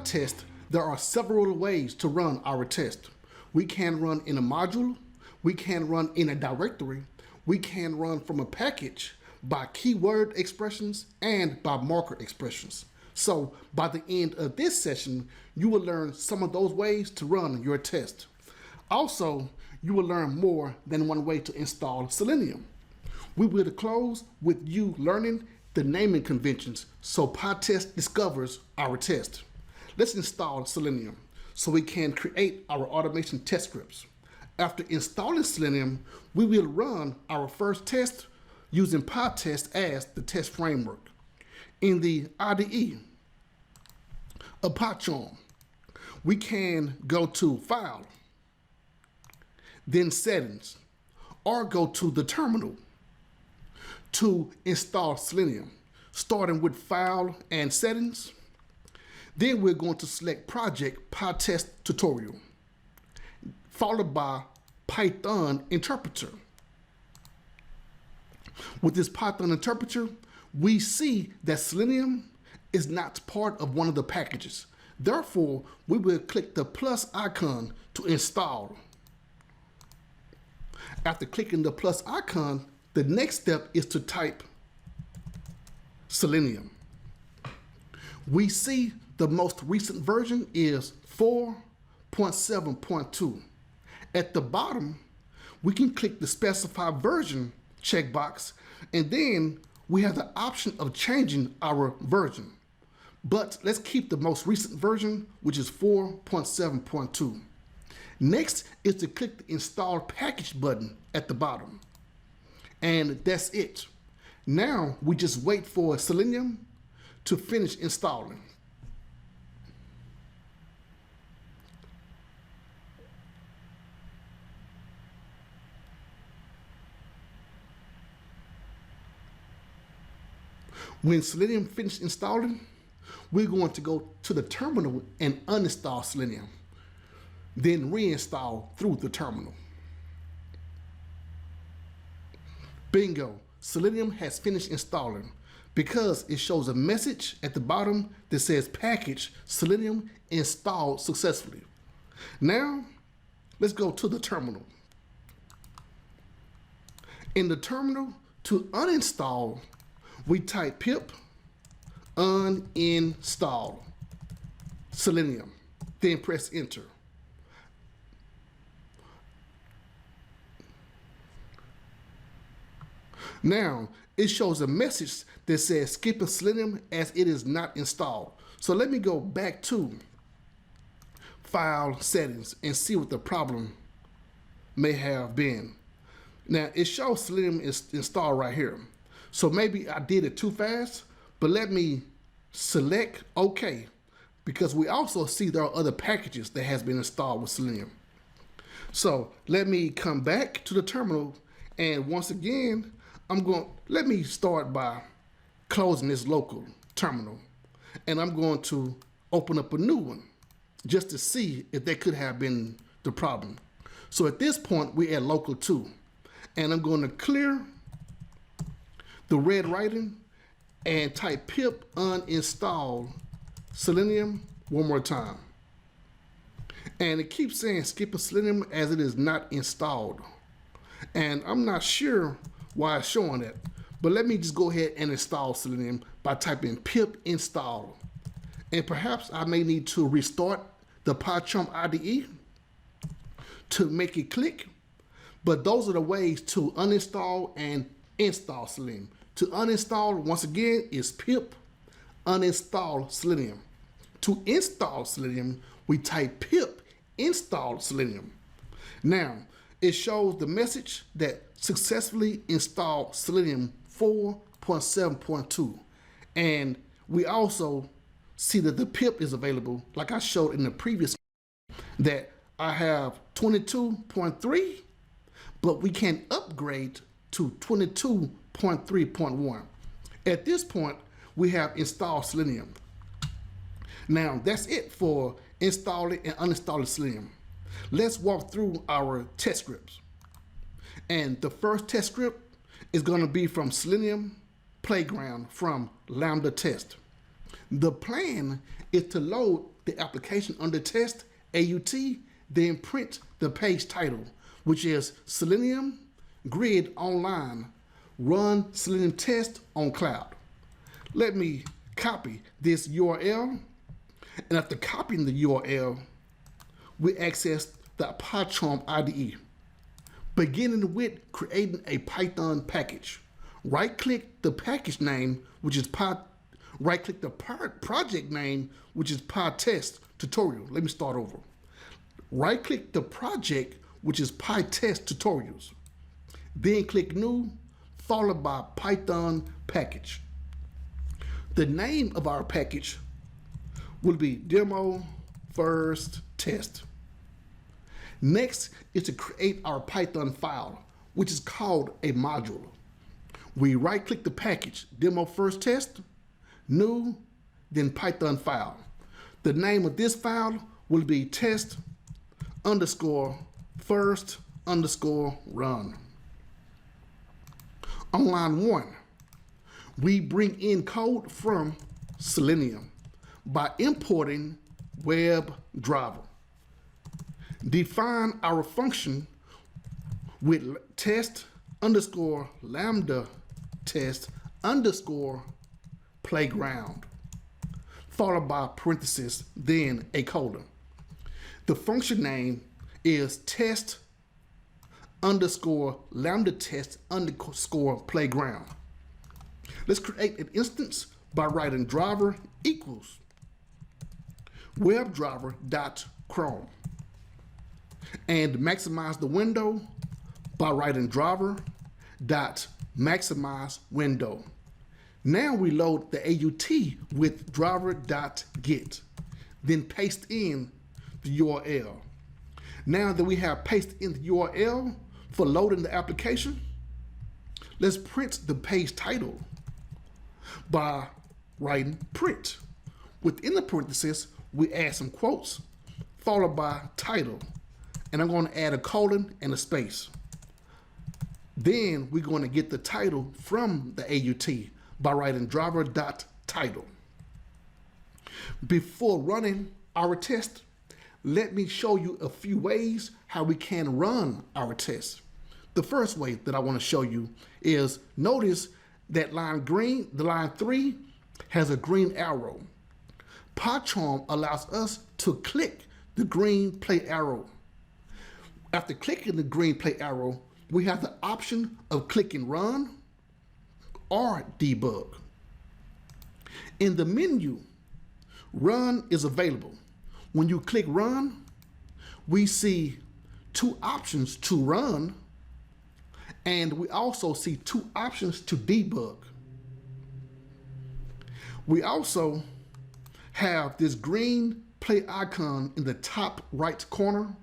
Pytest, there are several ways to run our test. We can run in a module, we can run in a directory, we can run from a package by keyword expressions and by marker expressions. So by the end of this session, you will learn some of those ways to run your test. Also, you will learn more than one way to install Selenium. We will close with you learning the naming conventions so Pytest discovers our test. Let's install Selenium so we can create our automation test scripts. After installing Selenium, we will run our first test using Pytest as the test framework. In the IDE of PyCharm, we can go to File, then Settings, or go to the terminal to install Selenium, starting with File and Settings. Then we're going to select Project Pytest Tutorial, followed by Python Interpreter. With this Python Interpreter, we see that Selenium is not part of one of the packages. Therefore, we will click the plus icon to install. After clicking the plus icon, the next step is to type Selenium. We see the most recent version is 4.7.2. At the bottom, we can click the specify version checkbox, and then we have the option of changing our version. But let's keep the most recent version, which is 4.7.2. Next is to click the install package button at the bottom. And that's it. Now we just wait for Selenium to finish installing. When Selenium finishes installing, we're going to go to the terminal and uninstall Selenium, then reinstall through the terminal. Bingo, Selenium has finished installing because it shows a message at the bottom that says package Selenium installed successfully. Now, let's go to the terminal. In the terminal, to uninstall, we type pip uninstall Selenium, then press enter. Now, it shows a message that says skipping Selenium as it is not installed. So let me go back to File, Settings, and see what the problem may have been. Now, it shows Selenium is installed right here. So maybe I did it too fast, but let me select OK, because we also see there are other packages that has been installed with Selenium. So let me come back to the terminal, and once again, let me start by closing this local terminal, and I'm going to open up a new one just to see if that could have been the problem. So at this point, we're at local 2, and I'm going to clear the red writing and type pip uninstall Selenium one more time. And it keeps saying skip Selenium as it is not installed. And I'm not sure why it's showing that, but let me just go ahead and install Selenium by typing pip install. And perhaps I may need to restart the PyCharm IDE to make it click, but those are the ways to uninstall and install Selenium. To uninstall, once again, is pip uninstall Selenium. To install Selenium, we type pip install Selenium. Now, it shows the message that successfully installed Selenium 4.7.2. And we also see that the pip is available, like I showed in the previous, that I have 22.3, but we can upgrade to 22.3.1. At this point, we have installed Selenium. Now, that's it for installing and uninstalling Selenium. Let's walk through our test scripts. And the first test script is going to be from Selenium Playground from LambdaTest. The plan is to load the application under test, AUT, then print the page title, which is Selenium Grid Online, run Selenium test on cloud. Let me copy this URL, and after copying the URL, we access the PyCharm IDE, beginning with creating a Python package. Right-click the package name, which is right-click the project name, which is Pytest tutorial. Let me start over. Right-click the project, which is Pytest tutorials. Then click New, followed by Python package. The name of our package will be Demo First Test. Next is to create our Python file, which is called a module. We right-click the package, Demo First Test, New, then Python file. The name of this file will be test_first_run. On line 1, we bring in code from Selenium by importing WebDriver. Define our function with test_LambdaTest_playground, followed by parenthesis, then a colon. The function name is test_LambdaTest_playground. Let's create an instance by writing driver equals WebDriver.Chrome and maximize the window by writing driver.maximizeWindow. Now we load the AUT with driver.get, then paste in the URL. Now that we have pasted in the URL for loading the application, let's print the page title by writing print. Within the parentheses, we add some quotes followed by title, and I'm going to add a colon and a space. Then we're going to get the title from the AUT by writing driver.title. Before running our test, let me show you a few ways how we can run our test. The first way that I want to show you is, notice that line 3 has a green arrow. PyCharm allows us to click the green play arrow. After clicking the green play arrow, we have the option of clicking run or debug. In the menu, run is available. When you click run, we see 2 options to run, and we also see 2 options to debug. We also have this green play icon in the top right corner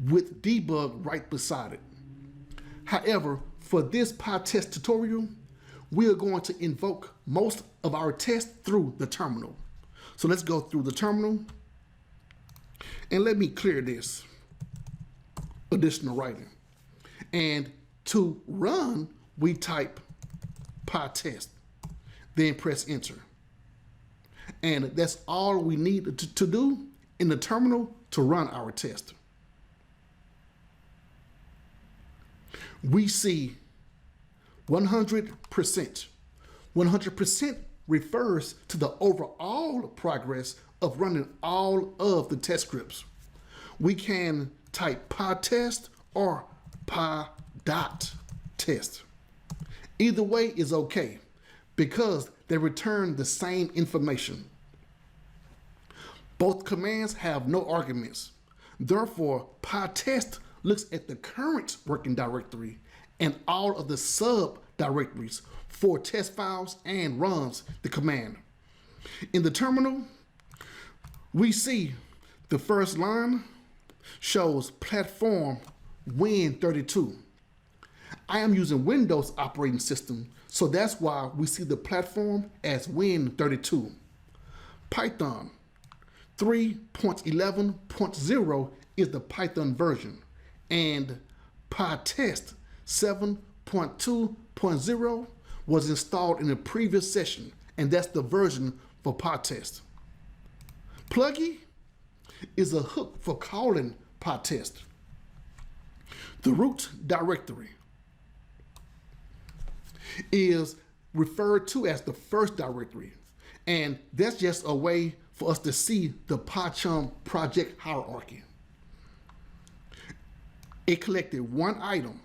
with debug right beside it. However, for this Pytest tutorial, we are going to invoke most of our tests through the terminal. So let's go through the terminal, and let me clear this additional writing. And to run, we type Pytest, then press enter. And that's all we need to do in the terminal to run our test. We see 100%. 100% refers to the overall progress of running all of the test scripts. We can type Pytest or Py.test. Either way is okay because they return the same information. Both commands have no arguments. Therefore, Pytest looks at the current working directory and all of the sub-directories for test files and runs the command. In the terminal, we see the first line shows platform Win32. I am using Windows operating system, so that's why we see the platform as Win32. Python 3.11.0 is the Python version, and Pytest 7.2.0 was installed in the previous session, and that's the version for Pytest. Pluggy is a hook for calling Pytest. The root directory is referred to as the first directory, and that's just a way for us to see the PyCharm project hierarchy. It collected one item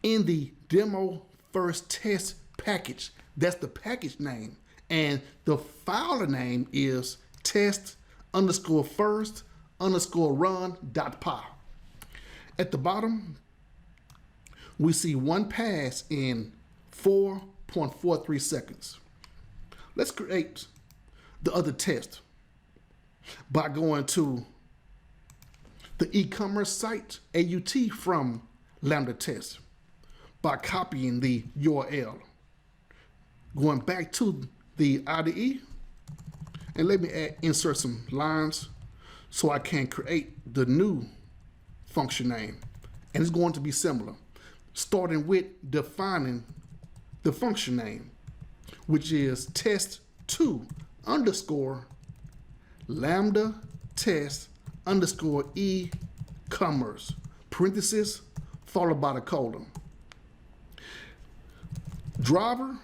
in the demo first test package. That's the package name, and the file name is test_first_run.py. At the bottom, we see one pass in 4.43 seconds. Let's create the other test by going to the e-commerce site AUT from LambdaTest by copying the URL, going back to the IDE, and let me insert some lines so I can create the new function name. And it's going to be similar, starting with defining the function name, which is test2_LambdaTest_e-commerce, parenthesis, followed by the colon. Driver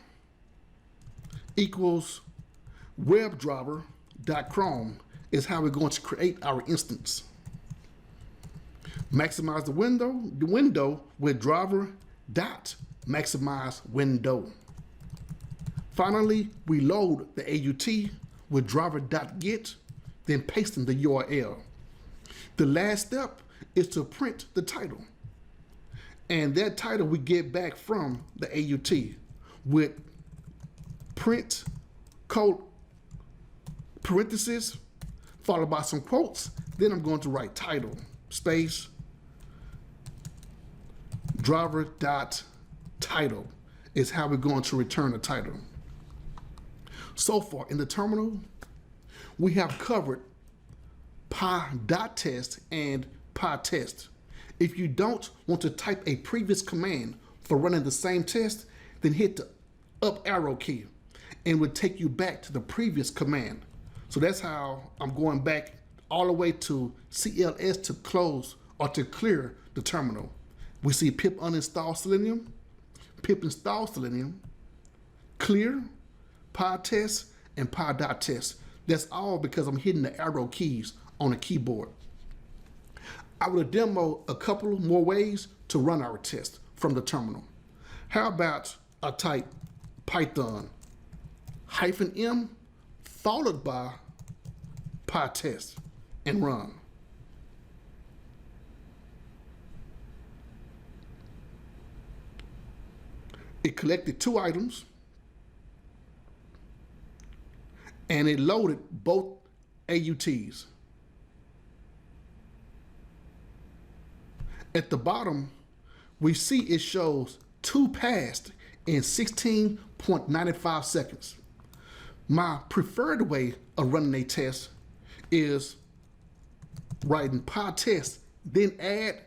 equals WebDriver.chrome is how we're going to create our instance. Maximize the window with driver.maximizeWindow. Finally, we load the AUT with driver.get, then pasting the URL. The last step is to print the title. And that title we get back from the AUT with print code parenthesis followed by some quotes. Then I'm going to write title space driver.title is how we're going to return the title. So far in the terminal, we have covered py.test and pytest. If you don't want to type a previous command for running the same test, then hit the up arrow key and it would take you back to the previous command. So that's how I'm going back all the way to CLS to close or to clear the terminal. We see pip uninstall Selenium, pip install Selenium, clear, pytest, and py.test. That's all because I'm hitting the arrow keys on the keyboard. I will demo a couple more ways to run our test from the terminal. How about I type Python -m followed by Pytest and run. It collected two items and it loaded both AUTs. At the bottom, we see it shows two passed in 16.95 seconds. My preferred way of running a test is writing Pytest, then add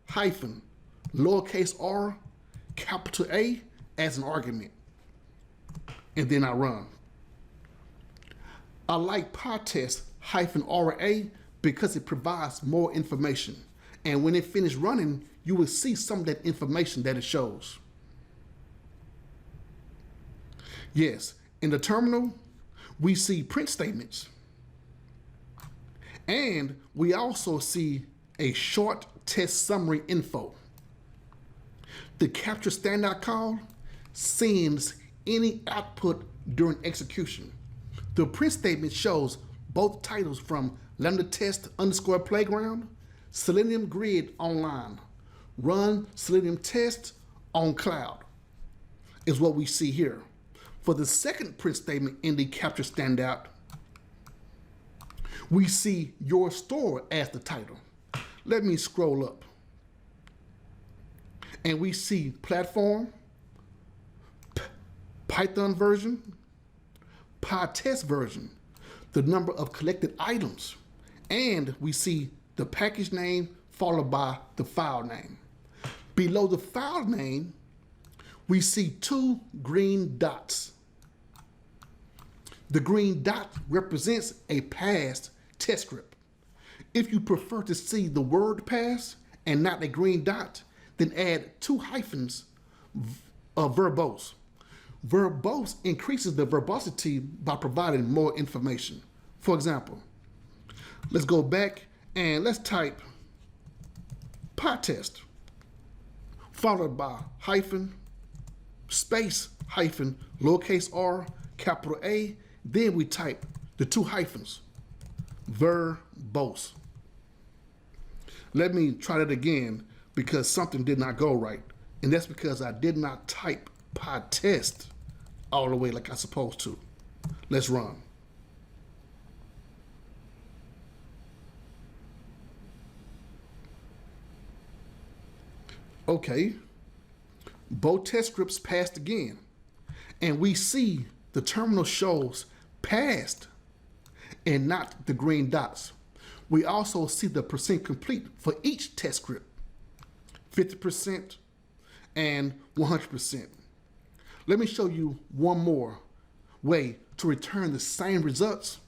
hyphen, lowercase r, capital A as an argument, and then I run. I like Pytest -RA because it provides more information. And when it finished running, you will see some of that information that it shows. Yes, in the terminal, we see print statements. And we also see a short test summary info. The capture standout call sends any output during execution. The print statement shows both titles from LambdaTest_playground, Selenium Grid Online, Run Selenium Test on Cloud is what we see here. For the second print statement in the capture standout, we see your store as the title. Let me scroll up. And we see platform, Python version, Pytest version, the number of collected items, and we see the package name followed by the file name. Below the file name, we see two green dots. The green dot represents a passed test script. If you prefer to see the word pass and not a green dot, then add 2 hyphens of verbose. Verbose increases the verbosity by providing more information. For example, let's go back and let's type Pytest, followed by hyphen, space, hyphen, lowercase r, capital A, then we type the 2 hyphens, verbose. Let me try that again because something did not go right. And that's because I did not type Pytest all the way like I supposed to. Let's run. Okay, both test scripts passed again. And we see the terminal shows passed and not the green dots. We also see the percent complete for each test script, 50% and 100%. Let me show you one more way to return the same results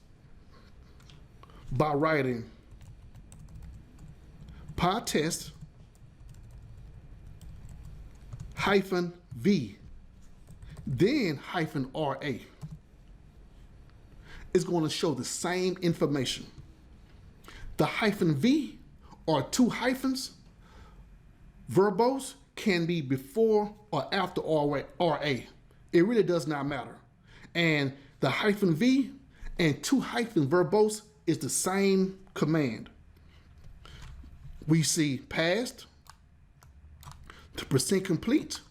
by writing Pytest -v, then -RA. It's going to show the same information. The -v or 2 hyphens, verbose, can be before or after RA. It really does not matter. And the -v and 2 hyphen verbose is the same command. We see passed, to percent complete.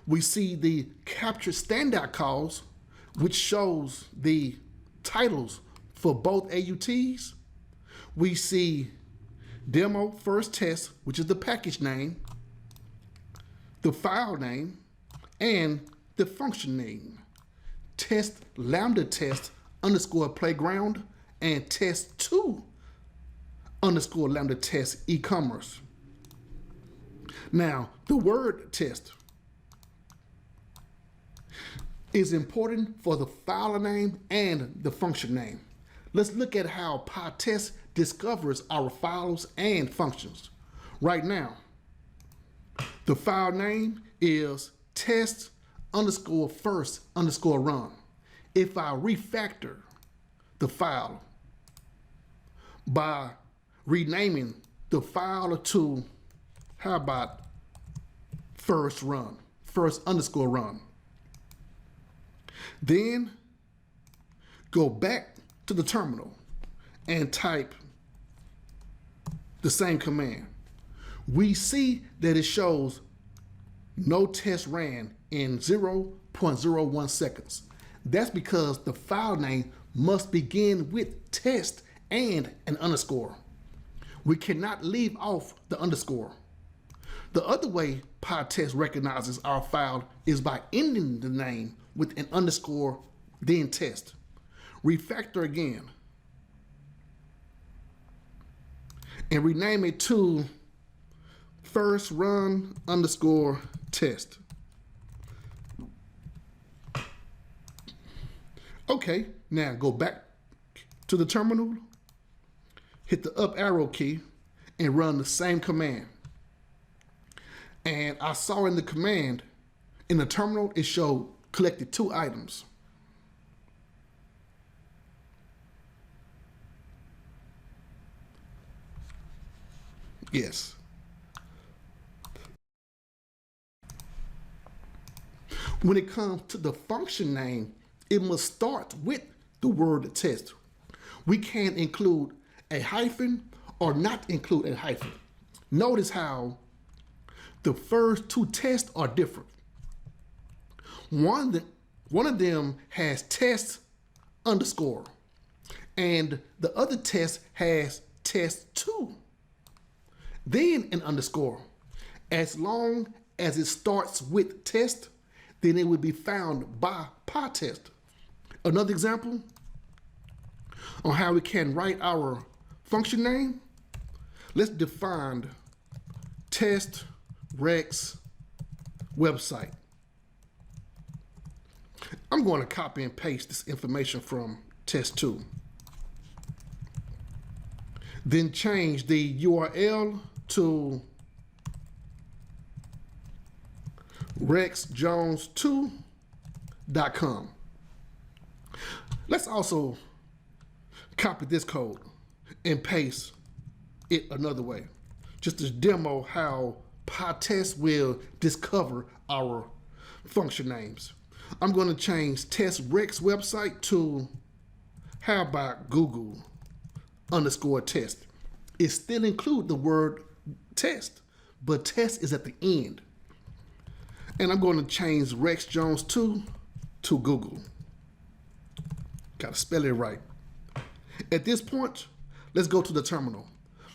We see the capture standout calls, which shows the titles for both AUTs. We see demo first test, which is the package name, the file name, and the function name. Test LambdaTest _ playground and test2 _ LambdaTest e-commerce. Now, the word test is important for the file name and the function name. Let's look at how Pytest discovers our files and functions. Right now, the file name is test _first _run. If I refactor the file by renaming the file to, how about first _run. Then go back to the terminal and type the same command. We see that it shows no test ran in 0.01 seconds. That's because the file name must begin with test and an underscore. We cannot leave off the underscore. The other way Pytest recognizes our file is by ending the name with an underscore, then test. Refactor again and rename it to first run _test. Okay, now go back to the terminal, hit the up arrow key, and run the same command. And I saw in the command, in the terminal, it showed collected 2 items. Yes. When it comes to the function name, it must start with the word test. We can't include a hyphen or not include a hyphen. Notice how the first 2 tests are different. One of them has test underscore, and the other test has test2, then an underscore. As long as it starts with test, then it will be found by Pytest. Another example on how we can write our function name. Let's define test Rex website. I'm going to copy and paste this information from test2. Then change the URL to 𝑹𝒆𝒙2.com. Let's also copy this code and paste it another way, just to demo how Pytest will discover our function names. I'm going to change TestRex website to, how about Google_test. It still includes the word test, but test is at the end. And I'm going to change 𝑹𝒆𝒙2 to Google. Got to spell it right. At this point, let's go to the terminal.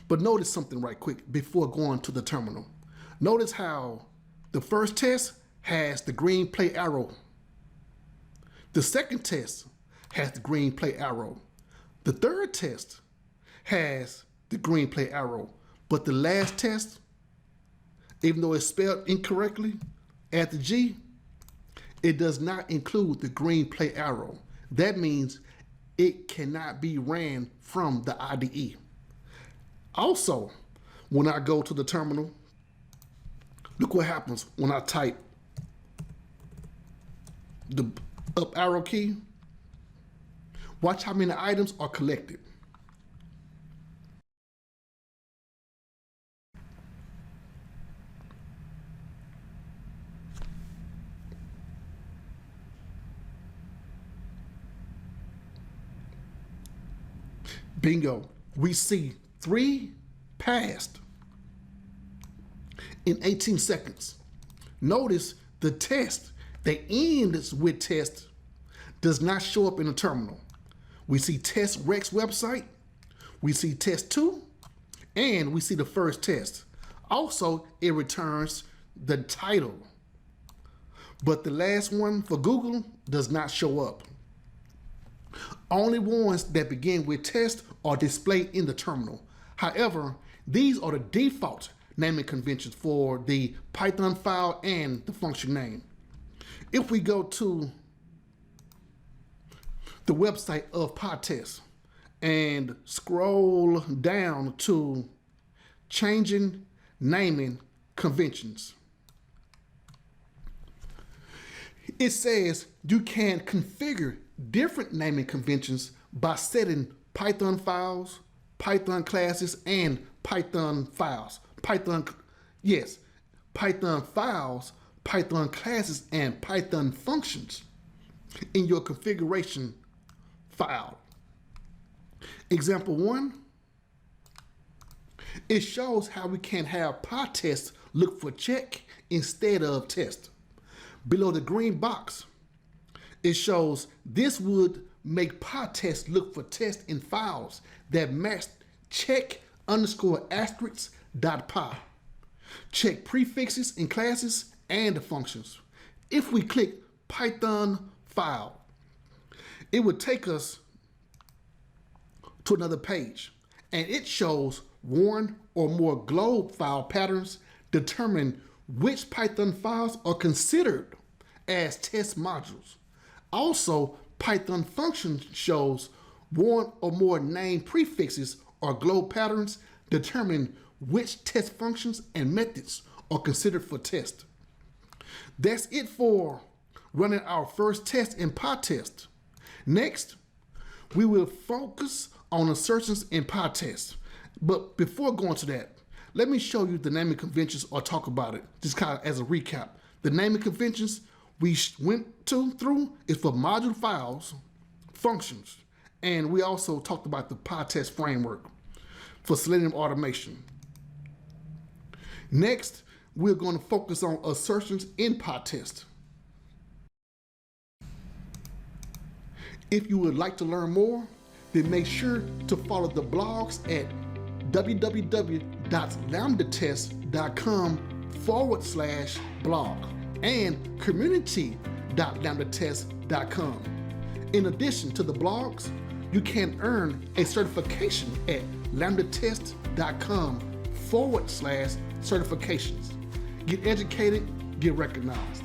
But notice something right quick before going to the terminal. Notice how the first test has the green play arrow. The second test has the green play arrow. The third test has the green play arrow. But the last test, even though it's spelled incorrectly at the G, it does not include the green play arrow. That means it cannot be ran from the IDE. Also, when I go to the terminal, look what happens when I type the up arrow key. Watch how many items are collected. Bingo, we see 3 passed in 18 seconds. Notice the test that ends with test does not show up in the terminal. We see TestRex website, we see test 2, and we see the first test. Also, it returns the title, but the last one for Google does not show up. Only ones that begin with test are displayed in the terminal. However, these are the default naming conventions for the Python file and the function name. If we go to the website of Pytest and scroll down to changing naming conventions, it says you can configure different naming conventions by setting Python files, Python classes, and Python files. Python files, Python classes, and Python functions in your configuration file. Example 1, it shows how we can have Pytest look for check instead of test. Below the green box, it shows this would make Pytest look for test in files that match check_asterisk.py, check prefixes in classes and the functions. If we click Python file, it would take us to another page, and it shows one or more globe file patterns determine which Python files are considered as test modules. Also, Python function shows one or more name prefixes or globe patterns determine which test functions and methods are considered for test. That's it for running our first test in Pytest. Next, we will focus on assertions in Pytest. But before going to that, let me show you the naming conventions or talk about it, just kind of as a recap. The naming conventions we went through is for module files, functions, and we also talked about the Pytest framework for Selenium automation. Next, we're going to focus on assertions in Pytest. If you would like to learn more, then make sure to follow the blogs at www.lambdatest.com/blog and community.lambdatest.com. In addition to the blogs, you can earn a certification at lambdatest.com/certifications. Get educated, get recognized.